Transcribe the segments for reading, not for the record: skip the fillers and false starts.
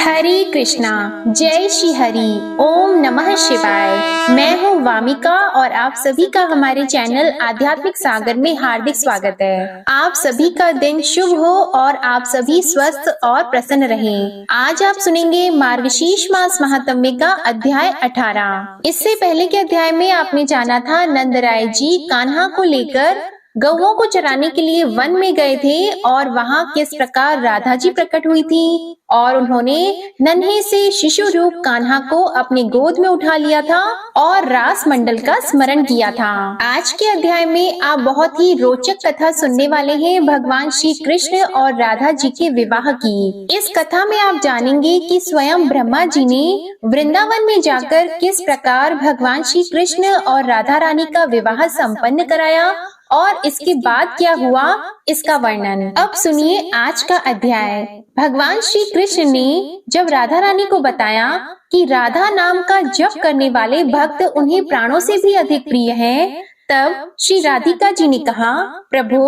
हरे कृष्णा। जय श्री हरि। ओम नमः शिवाय। मैं हूँ वामिका और आप सभी का हमारे चैनल आध्यात्मिक सागर में हार्दिक स्वागत है। आप सभी का दिन शुभ हो और आप सभी स्वस्थ और प्रसन्न रहें। आज आप सुनेंगे मार्गशीर्ष मास महात्म्य का अध्याय 18। इससे पहले के अध्याय में आपने जाना था नंदराय जी कान्हा को लेकर गौओं को चराने के लिए वन में गए थे और वहाँ किस प्रकार राधा जी प्रकट हुई थी और उन्होंने नन्हे से शिशु रूप कान्हा को अपने गोद में उठा लिया था और रास मंडल का स्मरण किया था। आज के अध्याय में आप बहुत ही रोचक कथा सुनने वाले हैं भगवान श्री कृष्ण और राधा जी के विवाह की। इस कथा में आप जानेंगे कि स्वयं ब्रह्मा जी ने वृंदावन में जाकर किस प्रकार भगवान श्री कृष्ण और राधा रानी का विवाह संपन्न कराया और इसके बाद क्या हुआ इसका वर्णन। अब सुनिए आज का अध्याय। भगवान श्री कृष्ण ने जब राधा रानी को बताया कि राधा नाम का जप करने वाले भक्त उन्हें प्राणों से भी अधिक प्रिय हैं, तब श्री राधिका जी ने कहा, प्रभु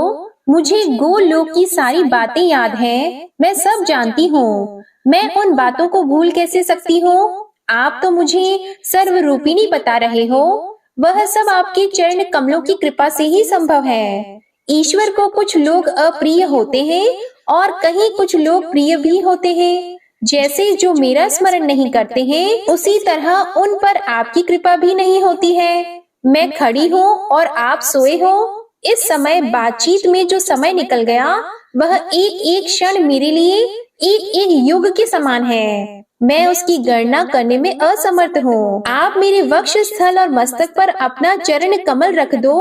मुझे गोलोक की सारी बातें याद हैं, मैं सब जानती हूँ, मैं उन बातों को भूल कैसे सकती हूँ। आप तो मुझे सर्वरूपिणी बता रहे हो, वह सब आपके चरण कमलों की कृपा से ही संभव है। ईश्वर को कुछ लोग अप्रिय होते हैं और कहीं कुछ लोग प्रिय भी होते हैं। जैसे जो मेरा स्मरण नहीं करते हैं, उसी तरह उन पर आपकी कृपा भी नहीं होती है। मैं खड़ी हूँ और आप सोए हो। इस समय बातचीत में जो समय निकल गया वह एक एक क्षण मेरे लिए एक एक युग के समान है। मैं उसकी गणना करने में असमर्थ हूँ। आप मेरे वक्ष स्थल और मस्तक पर अपना चरण कमल रख दो।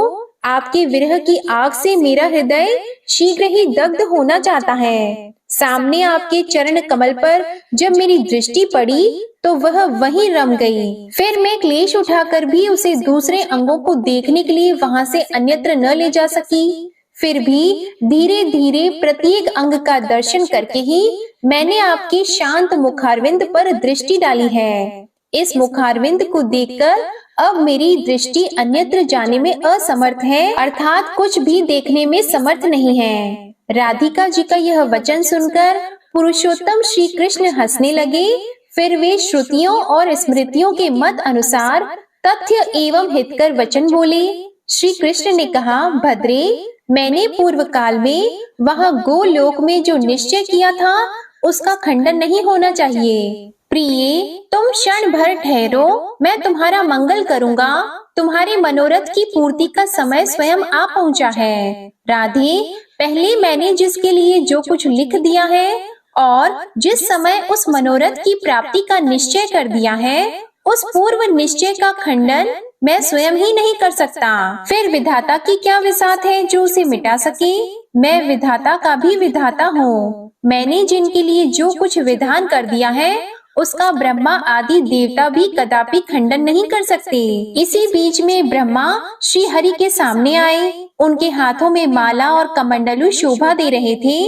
आपके विरह की आग से मेरा हृदय शीघ्र ही दग्ध होना चाहता है। सामने आपके चरण कमल पर जब मेरी दृष्टि पड़ी तो वह वहीं रम गई। फिर मैं क्लेश उठाकर भी उसे दूसरे अंगों को देखने के लिए वहाँ से अन्यत्र न ले जा सकी। फिर भी धीरे धीरे प्रत्येक अंग का दर्शन करके ही मैंने आपके शांत मुखारविंद पर दृष्टि डाली है। इस मुखारविंद को देखकर अब मेरी दृष्टि अन्यत्र जाने में असमर्थ है, अर्थात कुछ भी देखने में समर्थ नहीं है। राधिका जी का यह वचन सुनकर पुरुषोत्तम श्री कृष्ण हंसने लगे। फिर वे श्रुतियों और स्मृतियों के मत अनुसार तथ्य एवं हितकर वचन बोले। श्री कृष्ण ने कहा, भद्रे मैंने पूर्व काल में वहाँ गोलोक में जो निश्चय किया था उसका खंडन नहीं होना चाहिए। प्रिय तुम क्षण भर ठहरो, मैं तुम्हारा मंगल करूँगा। तुम्हारे मनोरथ की पूर्ति का समय स्वयं आ पहुँचा है। राधे पहले मैंने जिसके लिए जो कुछ लिख दिया है और जिस समय उस मनोरथ की प्राप्ति का निश्चय कर दिया है, उस पूर्व निश्चय का खंडन मैं स्वयं ही नहीं कर सकता। फिर विधाता की क्या विसात है जो उसे मिटा सके। मैं विधाता का भी विधाता हूँ। मैंने जिनके लिए जो कुछ विधान कर दिया है उसका ब्रह्मा आदि देवता भी कदापि खंडन नहीं कर सकते। इसी बीच में ब्रह्मा श्री हरि के सामने आए। उनके हाथों में माला और कमंडलू शोभा दे रहे थे।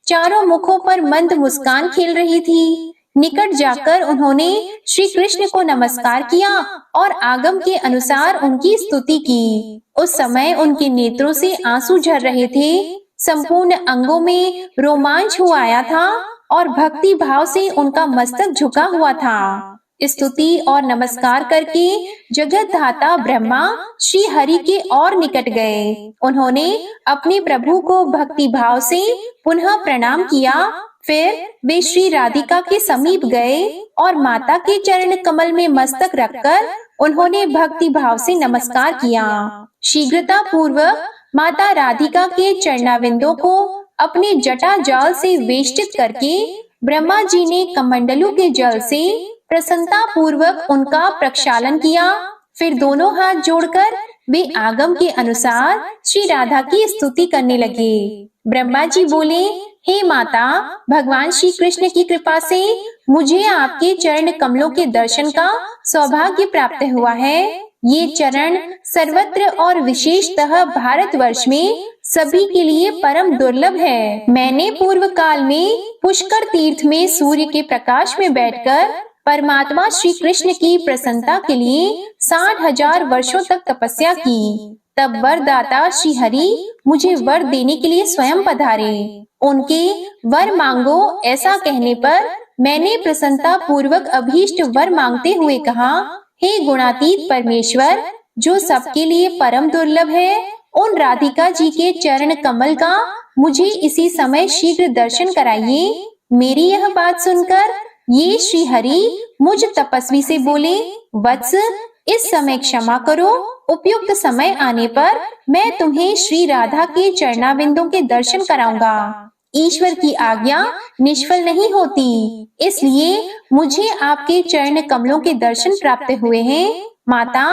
चारों मुखों पर मंद मुस्कान खेल रही थी। निकट जाकर उन्होंने श्री कृष्ण को नमस्कार किया और आगम के अनुसार उनकी स्तुति की। उस समय उनके नेत्रों से आंसू झर रहे थे। संपूर्ण अंगों में रोमांच हो आया था और भक्ति भाव से उनका मस्तक झुका हुआ था। स्तुति और नमस्कार करके जगत धाता ब्रह्मा श्री हरि के और निकट गए। उन्होंने अपने प्रभु को भक्ति भाव से पुनः प्रणाम किया। फिर वे श्री राधिका के समीप गए और माता के चरण कमल में मस्तक रखकर उन्होंने भक्ति भाव से नमस्कार किया। शीघ्रता पूर्वक माता राधिका के चरणाविंदों को अपने जटा जाल से वेष्टित करके ब्रह्मा जी ने कमंडलू के जल से प्रसन्नता पूर्वक उनका प्रक्षालन किया। फिर दोनों हाथ जोड़कर वे आगम के अनुसार श्री राधा की स्तुति करने लगे। ब्रह्मा जी बोले, हे माता, भगवान श्री कृष्ण की कृपा से मुझे आपके चरण कमलों के दर्शन का सौभाग्य प्राप्त हुआ है। ये चरण सर्वत्र और विशेषतः भारतवर्ष में सभी के लिए परम दुर्लभ है। मैंने पूर्व काल में पुष्कर तीर्थ में सूर्य के प्रकाश में बैठकर परमात्मा श्री कृष्ण की प्रसन्नता के लिए 60,000 वर्षों तक तपस्या की। तब वरदाता श्री हरि मुझे वर देने के लिए स्वयं पधारे। उनके वर मांगो ऐसा कहने पर मैंने प्रसन्नता पूर्वक अभीष्ट वर मांगते हुए कहा, हे गुणातीत परमेश्वर, जो सबके लिए परम दुर्लभ है, उन राधिका जी के चरण कमल का मुझे इसी समय शीघ्र दर्शन कराइए। मेरी यह बात सुनकर ये श्री हरि मुझ तपस्वी से बोले, वत्स, इस समय क्षमा करो, उपयुक्त समय आने पर मैं तुम्हें श्री राधा के चरणाबिंदों के दर्शन कराऊंगा। ईश्वर की आज्ञा निष्फल नहीं होती, इसलिए मुझे आपके चरण कमलों के दर्शन प्राप्त हुए हैं। माता,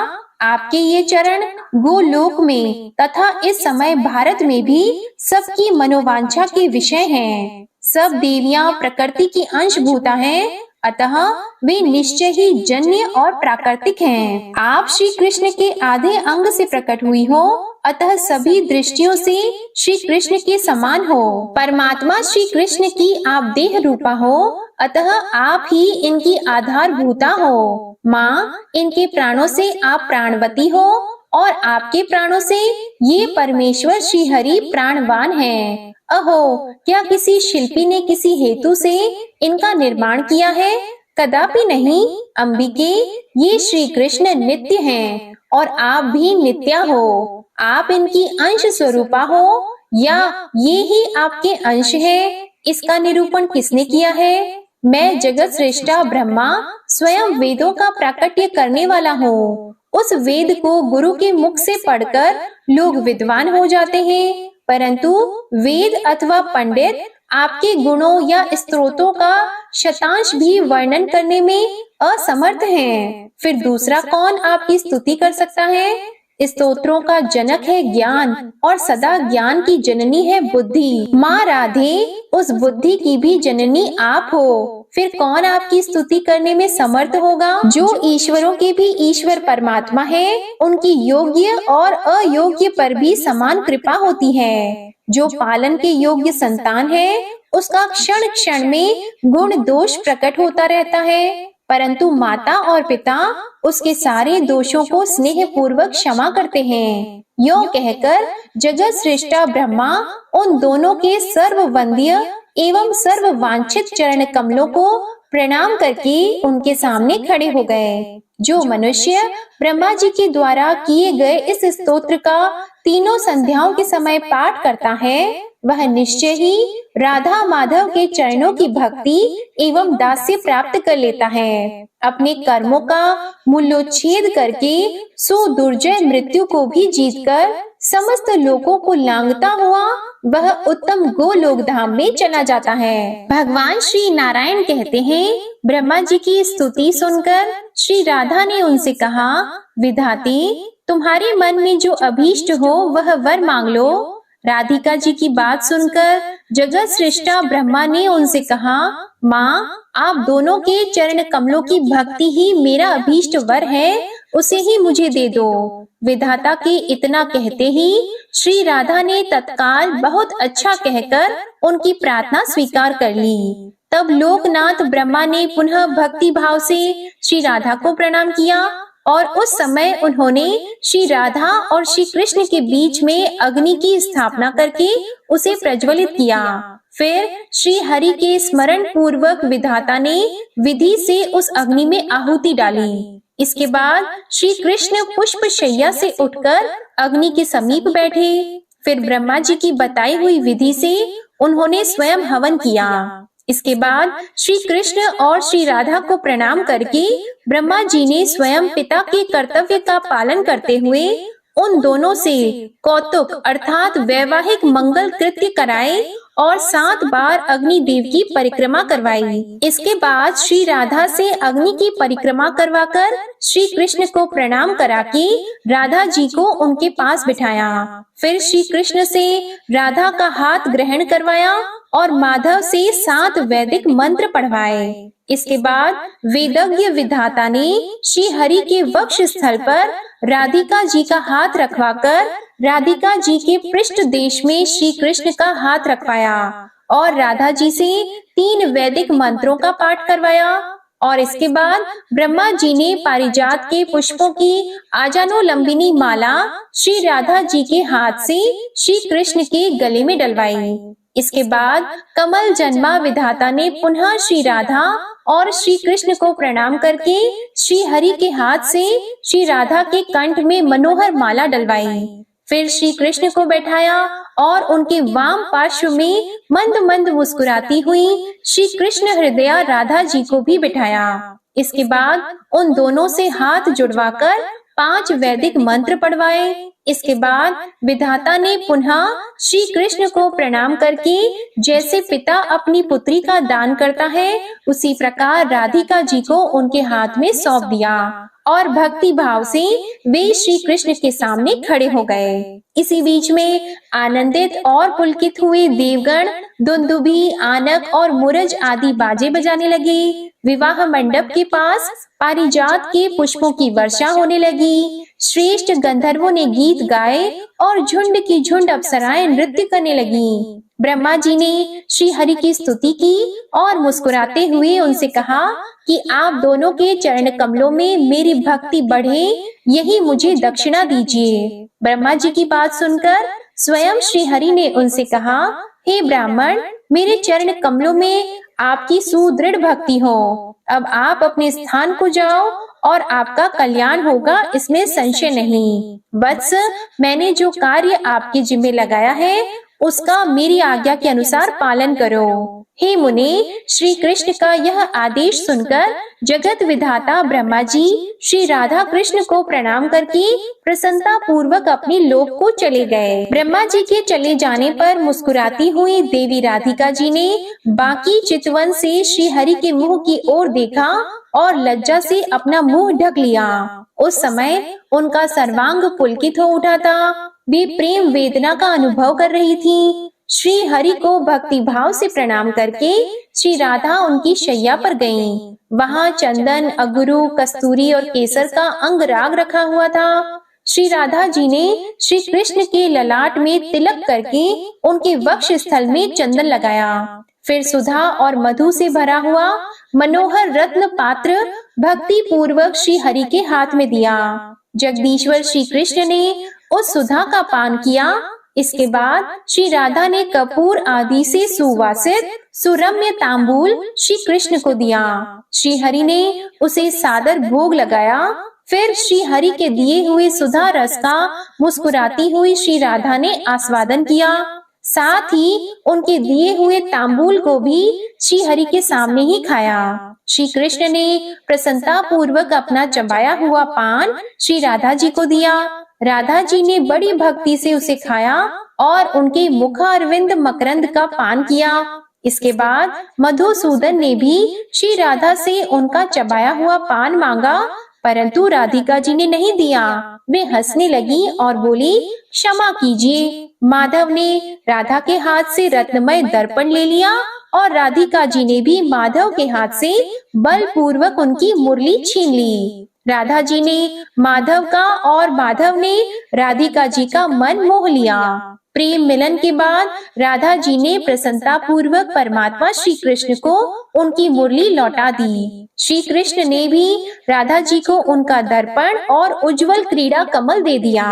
आपके ये चरण गोलोक में तथा इस समय भारत में भी सबकी मनोवांछा के विषय हैं। सब देवियां प्रकृति की अंशभूता हैं, अतः वे निश्चय ही जन्य और प्राकृतिक हैं। आप श्री कृष्ण के आधे अंग से प्रकट हुई हो, अतः सभी दृष्टियों से श्री कृष्ण के समान हो। परमात्मा श्री कृष्ण की आप देह रूपा हो, अतः आप ही इनकी आधारभूता हो। माँ, इनके प्राणों से आप प्राणवती हो और आपके प्राणों से ये परमेश्वर श्री हरि प्राणवान हैं। अहो, क्या किसी शिल्पी ने किसी हेतु से इनका निर्माण किया है? कदापि नहीं। अंबिके, ये श्री कृष्ण नित्य हैं और आप भी नित्या हो। आप इनकी अंश स्वरूपा हो या ये ही आपके अंश है? इसका निरूपण किसने किया है? मैं जगत श्रेष्ठा ब्रह्मा स्वयं वेदों का प्राकट्य करने वाला हूँ। उस वेद को गुरु के मुख से पढ़कर लोग विद्वान हो जाते हैं, परंतु वेद अथवा पंडित आपके गुणों या स्तोत्रों का शतांश भी वर्णन करने में असमर्थ हैं। फिर दूसरा कौन आपकी स्तुति कर सकता है? स्तोत्रों का जनक है ज्ञान और सदा ज्ञान की जननी है बुद्धि। माँ राधे, उस बुद्धि की भी जननी आप हो। फिर कौन आपकी स्तुति करने में समर्थ होगा? जो ईश्वरों के भी ईश्वर परमात्मा है, उनकी योग्य और अयोग्य पर भी समान कृपा होती है। जो पालन के योग्य संतान है, उसका क्षण क्षण में गुण दोष प्रकट होता रहता है, परंतु माता और पिता उसके सारे दोषों को स्नेह पूर्वक क्षमा करते हैं। यों कहकर जगत श्रेष्ठा ब्रह्मा उन दोनों के सर्ववंद्य एवं सर्व वांछित चरण कमलों को प्रणाम करके उनके सामने खड़े हो गए। जो मनुष्य ब्रह्मा जी के द्वारा किए गए इस स्तोत्र का तीनों संध्याओं के समय पाठ करता है, वह निश्चय ही राधा माधव के चरणों की भक्ति एवं दास्य प्राप्त कर लेता है। अपने कर्मों का मूल्योच्छेद करके सुदुर्जय मृत्यु को भी जीतकर समस्त लोगों को लांघता हुआ वह उत्तम गोलोक धाम में चला जाता है। भगवान श्री नारायण कहते हैं, ब्रह्मा जी की स्तुति सुनकर श्री राधा ने उनसे कहा, विधाती, तुम्हारे मन में जो अभीष्ट हो वह वर मांग लो। राधिका जी की बात सुनकर जगत श्रेष्ठा ब्रह्मा ने उनसे कहा, माँ, आप दोनों के चरण कमलों की भक्ति ही मेरा अभीष्ट वर है, उसे ही मुझे दे दो। विधाता के इतना कहते ही श्री राधा ने तत्काल बहुत अच्छा कहकर उनकी प्रार्थना स्वीकार कर ली। तब लोकनाथ ब्रह्मा ने पुनः भक्ति भाव से श्री राधा को प्रणाम किया और उस समय उन्होंने श्री राधा और श्री कृष्ण के बीच में अग्नि की स्थापना करके उसे प्रज्वलित किया। फिर श्री हरि के स्मरण पूर्वक विधाता ने विधि से उस अग्नि में आहुति डाली। इसके बाद श्री कृष्ण पुष्प शैया से उठकर अग्नि के समीप बैठे। फिर ब्रह्मा जी की बताई हुई विधि से उन्होंने स्वयं हवन किया। इसके बाद श्री कृष्ण और श्री राधा को प्रणाम करके ब्रह्मा जी ने स्वयं पिता के कर्तव्य का पालन करते हुए उन दोनों से कौतुक अर्थात वैवाहिक मंगल कृत्य कराए और 7 बार अग्निदेव की परिक्रमा करवाई। इसके बाद श्री राधा से अग्नि की परिक्रमा करवाकर श्री कृष्ण को प्रणाम करा के राधा जी को उनके पास बिठाया। फिर श्री कृष्ण से राधा का हाथ ग्रहण करवाया और माधव से 7 वैदिक मंत्र पढ़वाए। इसके बाद वेदज्ञ विधाता ने श्री हरि के वक्ष स्थल पर राधिका जी का हाथ रखवाकर राधिका जी के पृष्ठ देश में श्री कृष्ण का हाथ रखवाया और राधा जी से 3 वैदिक मंत्रों का पाठ करवाया। और इसके बाद ब्रह्मा जी ने पारिजात के पुष्पों की आजानुलंबिनी माला श्री राधा जी के हाथ से श्री कृष्ण के गले में डलवाई। इसके बाद कमल जन्मा विधाता ने पुनः श्री राधा और श्री कृष्ण को प्रणाम करके श्री हरि के हाथ से श्री राधा के कंठ में मनोहर माला डलवाई। फिर श्री कृष्ण को बैठाया और उनके वाम पार्श्व में मंद मंद मुस्कुराती हुई श्री कृष्ण हृदया राधा जी को भी बैठाया। इसके बाद उन दोनों से हाथ जुड़वाकर 5 वैदिक मंत्र पढ़वाए। इसके बाद विधाता ने पुनः श्री कृष्ण को प्रणाम करके जैसे पिता अपनी पुत्री का दान करता है, उसी प्रकार राधिका जी को उनके हाथ में सौंप दिया और भक्ति भाव से वे श्री कृष्ण के सामने खड़े हो गए। इसी बीच में आनंदित और पुलकित हुए देवगण दुंदुभी, आनक और मुरज आदि बाजे बजाने लगे। विवाह मंडप के पास पारिजात के पुष्पों की वर्षा होने लगी। श्रेष्ठ गंधर्वों ने गीत गाए और झुंड की झुंड अप्सराएं नृत्य करने लगी। ब्रह्मा जी ने श्री हरि की स्तुति की और मुस्कुराते हुए उनसे कहा कि आप दोनों के चरण कमलों में मेरी भक्ति बढ़े, यही मुझे दक्षिणा दीजिए। ब्रह्मा जी की बात सुनकर स्वयं श्री हरि ने उनसे कहा, हे ब्राह्मण, मेरे चरण कमलों में आपकी सुदृढ़ भक्ति हो। अब आप अपने स्थान को जाओ और आपका कल्याण होगा, इसमें संशय नहीं। वत्स, मैंने जो कार्य आपके जिम्मे लगाया है उसका मेरी आज्ञा के अनुसार पालन करो। हे मुने, श्री कृष्ण का यह आदेश सुनकर जगत विधाता ब्रह्मा जी श्री राधा कृष्ण को प्रणाम करके प्रसन्नता पूर्वक अपने लोक को चले गए। ब्रह्मा जी के चले जाने पर मुस्कुराती हुई देवी राधिका जी ने बाकी चितवन से श्री हरि के मुंह की ओर देखा और लज्जा से अपना मुंह ढक लिया। उस समय उनका सर्वांग पुलकित हो उठा था। वे प्रेम वेदना का अनुभव कर रही थी। श्री हरि को भक्ति भाव से प्रणाम करके श्री राधा उनकी शैया पर गईं। वहां चंदन, अगुरु, कस्तूरी और केसर का अंगराग रखा हुआ था। श्री राधा जी ने श्री कृष्ण के ललाट में तिलक करके उनके वक्ष स्थल में चंदन लगाया। फिर सुधा और मधु से भरा हुआ मनोहर रत्न पात्र भक्ति पूर्वक श्री हरि के हाथ में दिया। जगदीश्वर श्री कृष्ण ने उस सुधा का पान किया। इसके बाद श्री राधा ने कपूर आदि से सुवासित सुरम्य तांबूल श्री कृष्ण को दिया। श्री हरि ने उसे सादर भोग लगाया। फिर श्री हरि के दिए हुए सुधा रस का मुस्कुराती हुई श्री राधा ने आस्वादन किया। साथ ही उनके दिए हुए तांबूल को भी श्री हरि के सामने ही खाया। श्री कृष्ण ने प्रसन्नता पूर्वक अपना चबाया हुआ पान श्री राधा जी को दिया। राधा जी ने बड़ी भक्ति से उसे खाया और उनके मुखारविंद मकरंद का पान किया। इसके बाद मधुसूदन ने भी श्री राधा से उनका चबाया हुआ पान मांगा, परंतु राधिका जी ने नहीं दिया। वे हंसने लगी और बोली, क्षमा कीजिए। माधव ने राधा के हाथ से रत्नमय दर्पण ले लिया और राधिका जी ने भी माधव के हाथ से बलपूर्वक उनकी मुरली छीन ली। राधा जी ने माधव का और माधव ने राधिका जी का मन मोह लिया। प्रेम मिलन के बाद राधा जी ने प्रसन्नता पूर्वक परमात्मा श्री कृष्ण को उनकी मुरली लौटा दी। श्री कृष्ण ने भी राधा जी को उनका दर्पण और उज्जवल क्रीड़ा कमल दे दिया।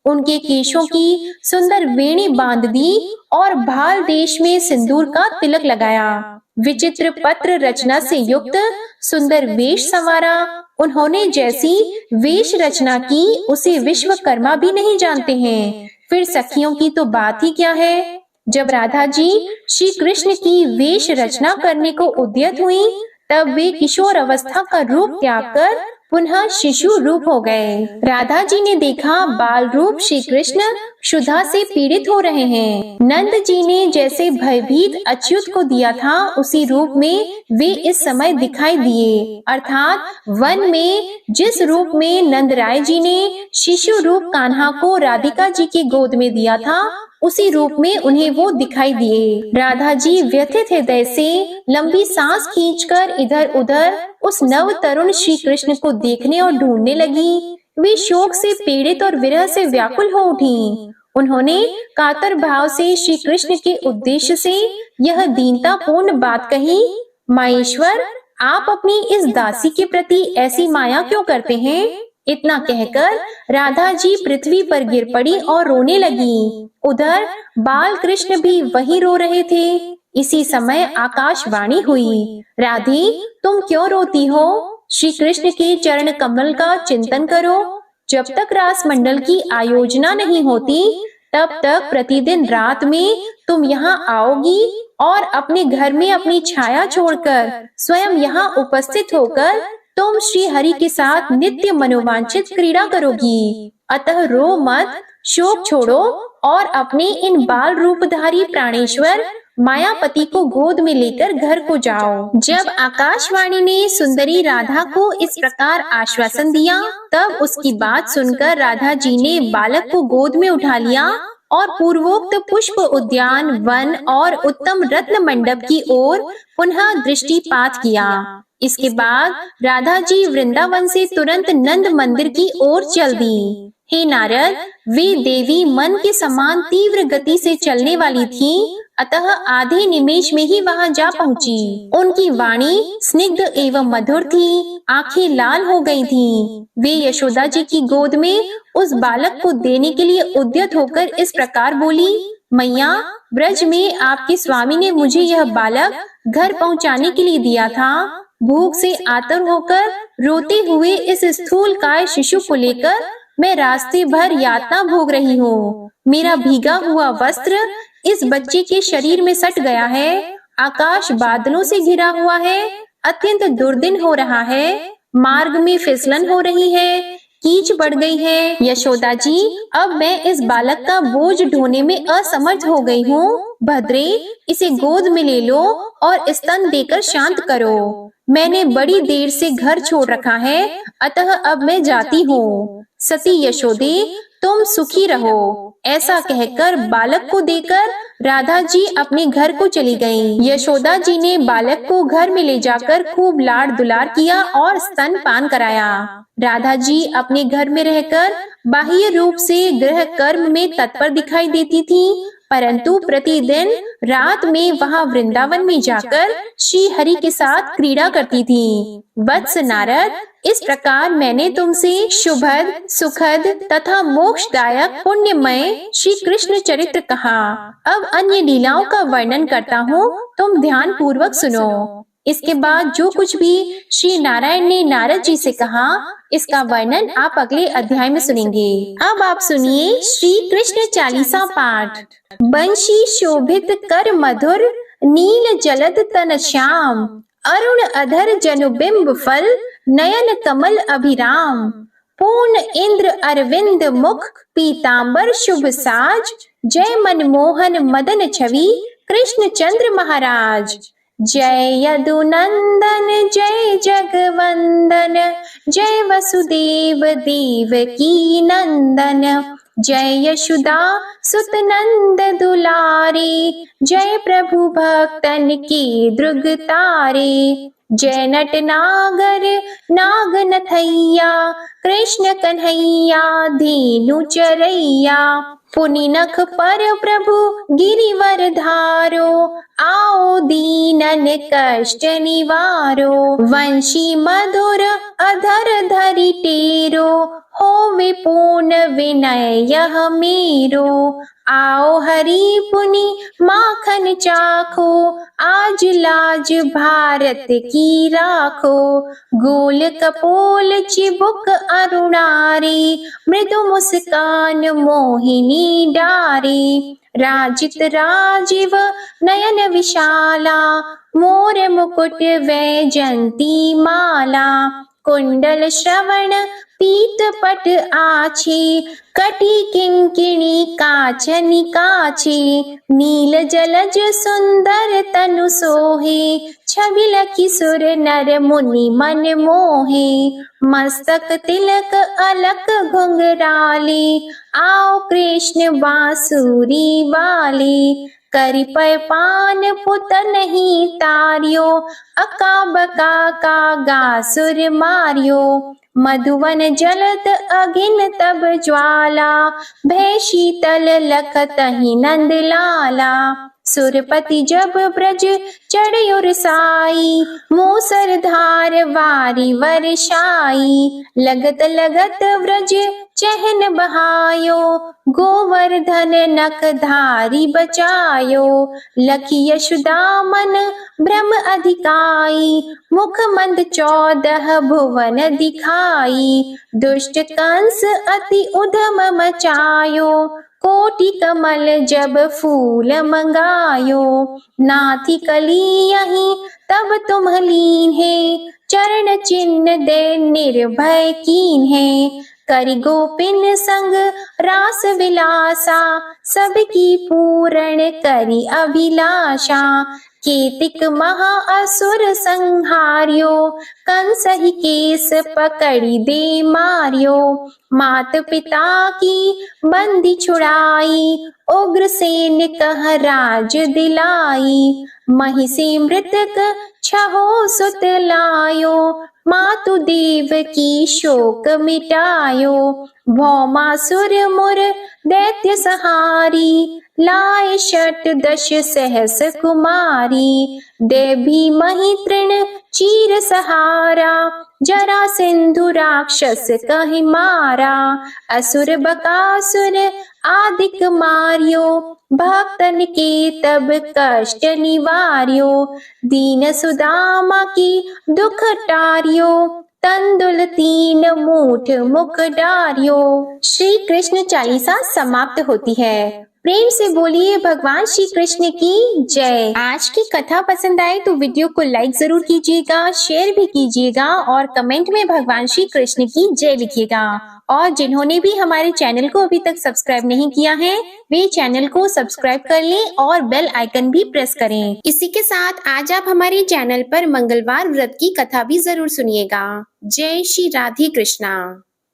उनके केशों की सुंदर वेणी बांध दी और भाल देश में सिंदूर का तिलक लगाया। विचित्र पत्र रचना से युक्त सुंदर वेश संवारा। उन्होंने जैसी वेश रचना की उसे विश्वकर्मा भी नहीं जानते हैं। फिर सखियों की तो बात ही क्या है। जब राधा जी श्री कृष्ण की वेश रचना करने को उद्यत हुई, तब वे किशोर अवस्था का रूप त्याग कर पुनः शिशु रूप हो गए। राधा जी ने देखा बाल रूप श्री कृष्ण क्षुधा से पीड़ित हो रहे हैं। नंद जी ने जैसे भयभीत अच्युत को दिया था, उसी रूप में वे इस समय दिखाई दिए। अर्थात वन में जिस रूप में नंदराय जी ने शिशु रूप कान्हा को राधिका जी की गोद में दिया था, उसी रूप में उन्हें वो दिखाई दिए। राधा जी व्यथित हृदय से लंबी सांस खींचकर इधर उधर उस नव तरुण श्री कृष्ण को देखने और ढूंढने लगी। वे शोक से पीड़ित और विरह से व्याकुल हो उठी। उन्होंने कातर भाव से श्री कृष्ण के उद्देश्य से यह दीनतापूर्ण बात कही, माहेश्वर, आप अपनी इस दासी के प्रति ऐसी माया क्यों करते हैं? इतना कहकर राधा जी पृथ्वी पर गिर पड़ी और रोने लगी। उधर बाल कृष्ण भी वहीं रो रहे थे। इसी समय आकाशवाणी हुई, राधे तुम क्यों रोती हो? श्री कृष्ण के चरण कमल का चिंतन करो। जब तक रास मंडल की आयोजना नहीं होती तब तक प्रतिदिन रात में तुम यहाँ आओगी और अपने घर में अपनी छाया छोड़कर स्वयं यहाँ उपस्थित होकर तुम श्री हरि के साथ नित्य मनोवांछित क्रीड़ा करोगी। अतः रो मत, शोक छोड़ो और अपने इन बाल रूपधारी प्राणेश्वर मायापति को गोद में लेकर घर को जाओ। जब आकाशवाणी ने सुंदरी राधा को इस प्रकार आश्वासन दिया, तब उसकी बात सुनकर राधा जी ने बालक को गोद में उठा लिया और पूर्वोक्त पुष्प उद्यान, वन और उत्तम रत्न मंडप की ओर पुनः दृष्टिपात किया। इसके बाद राधा जी वृंदावन से तुरंत नंद मंदिर की ओर चल दी। हे नारद, वे देवी मन के समान तीव्र गति से चलने वाली थीं, अतः आधे निमेष में ही वहां जा पहुंची। उनकी वाणी स्निग्ध एवं मधुर थी, आंखें लाल हो गई थीं। वे यशोदा जी की गोद में उस बालक को देने के लिए उद्यत होकर इस प्रकार बोली, मैया, ब्रज में आपके स्वामी ने मुझे यह बालक घर पहुंचाने के लिए दिया था। भूख से आतर होकर रोते हुए इस स्थूल काय शिशु को लेकर मैं रास्ते भर यातना भोग रही हूँ। मेरा भीगा हुआ वस्त्र इस बच्चे के शरीर में सट गया है। आकाश बादलों से घिरा हुआ है, अत्यंत दुर्दिन हो रहा है। मार्ग में फिसलन हो रही है, कीच बढ़ गई है। यशोदा जी, अब मैं इस बालक का बोझ ढोने में असमर्थ हो गई हूँ। भद्रे, इसे गोद में ले लो और स्तन देकर शांत करो। मैंने बड़ी देर से घर छोड़ रखा है, अतः अब मैं जाती हूँ। सती यशोदे, तुम सुखी रहो। ऐसा कहकर बालक को देकर राधा जी अपने घर को चली गईं। यशोदा जी ने बालक को घर में ले जाकर खूब लाड़ दुलार किया और स्तन पान कराया। राधा जी अपने घर में रहकर बाह्य रूप से गृह कर्म में तत्पर दिखाई देती थी, परंतु प्रतिदिन रात में वहां वृंदावन में जाकर श्री हरि के साथ क्रीड़ा करती थी। वत्स नारद, इस प्रकार मैंने तुमसे शुभद, सुखद तथा मोक्षदायक पुण्यमय श्री कृष्ण चरित्र कहा। अब अन्य लीलाओं का वर्णन करता हूँ, तुम ध्यान पूर्वक सुनो। इसके बाद जो कुछ भी श्री नारायण ने नारद जी से कहा, इसका वर्णन आप अगले अध्याय में सुनेंगे। अब आप सुनिए श्री कृष्ण चालीसा पाठ। बंशी शोभित कर मधुर, नील जलद तन श्याम, अरुण अधर जनुबिंब फल, नयन कमल अभिराम। पूर्ण इंद्र अरविंद मुख, पीतांबर शुभ साज, जय मनमोहन मदन छवि, कृष्ण चंद्र महाराज। जय यदुनंदन जय जगवंदन, जय वसुदेव देवकी नंदन, जय यशोदा सुत नंद दुलारे, जय प्रभु भक्तन की द्रुग तारे। जय नट नागर नाग नथैया, कृष्ण कन्हैया धेनु चरैया। पुनि नख पर प्रभु गिरिवर धारो, आओ दीनन कष्ट निवारो। वंशी मधुर अधर धरि टेरो, होवे पूर्ण विनय यह मेरो। आओ हरि पुनि माखन चाखो, आज लाज भारत की राखो। गोल कपोल चिबुक अरुणारी, मृदु मुस्कान मोहिनी डारी। राजित राजीव नयन विशाला, मोर मुकुट वैजंती माला। कुंडल श्रवण पीत पट आछे, कटी किंकिणी काचनि काछे। नील जलज सुंदर तनु सोहे, छबिल किशोर नर मुनि मन मोहे। मस्तक तिलक अलक घुंघराले, आओ कृष्ण बांसुरी वाले। करि पय पान पुत नहीं तारियो, अका बका का गासुर मारियो। मधुवन जलत अगिन तब ज्वाला, भय शीतल लखतहि नंद लाला। सुरपति जब ब्रज चढ़यो रसाई, मूसरधार वारी वर्षाई। लगत लगत व्रज चहन बहायो, गोवर्धन नखधारी बचायो। लखी यशोदा मन भ्रम अधिकाई, मुख मंद 14 भुवन दिखाई। दुष्ट कंस अति उधम मचायो, कोटि कमल जब फूल मंगायो। नाथी कली यहीं तब तुम लीन है, चरण चिन्ह दे निर्भय कीन है। करि गोपिन संग रास विलासा, सबकी पूर्ण करि अभिलाषा। केतिक महा असुर संहार्यो, कंस ही केस पकड़ी दे मार्यो। मात पिता की बंदी छुड़ाई, उग्रसेन कह राज दिलाई। महिषी मृतक छहो सुत लायो, मातु देव की शोक मिटायो। भौमासुर मुर दैत्य सहारी, लाए 10 सहस कुमारी। देवी मही तृण चीर सहारा, जरा सिंधु राक्षस कहि मारा। असुर बकासुर आदिक मार्यो, भक्तन के तब कष्ट निवार्यो। दीन सुदामा की दुख टार्यो, तंदुल 3 मूठ मुख डार्यो। श्री कृष्ण चालीसा समाप्त होती है। प्रेम से बोलिए भगवान श्री कृष्ण की जय। आज की कथा पसंद आए तो वीडियो को लाइक जरूर कीजिएगा, शेयर भी कीजिएगा और कमेंट में भगवान श्री कृष्ण की जय लिखिएगा। और जिन्होंने भी हमारे चैनल को अभी तक सब्सक्राइब नहीं किया है, वे चैनल को सब्सक्राइब कर लें और बेल आइकन भी प्रेस करें। इसी के साथ आज आप हमारे चैनल पर मंगलवार व्रत की कथा भी जरूर सुनिएगा। जय श्री राधे कृष्णा।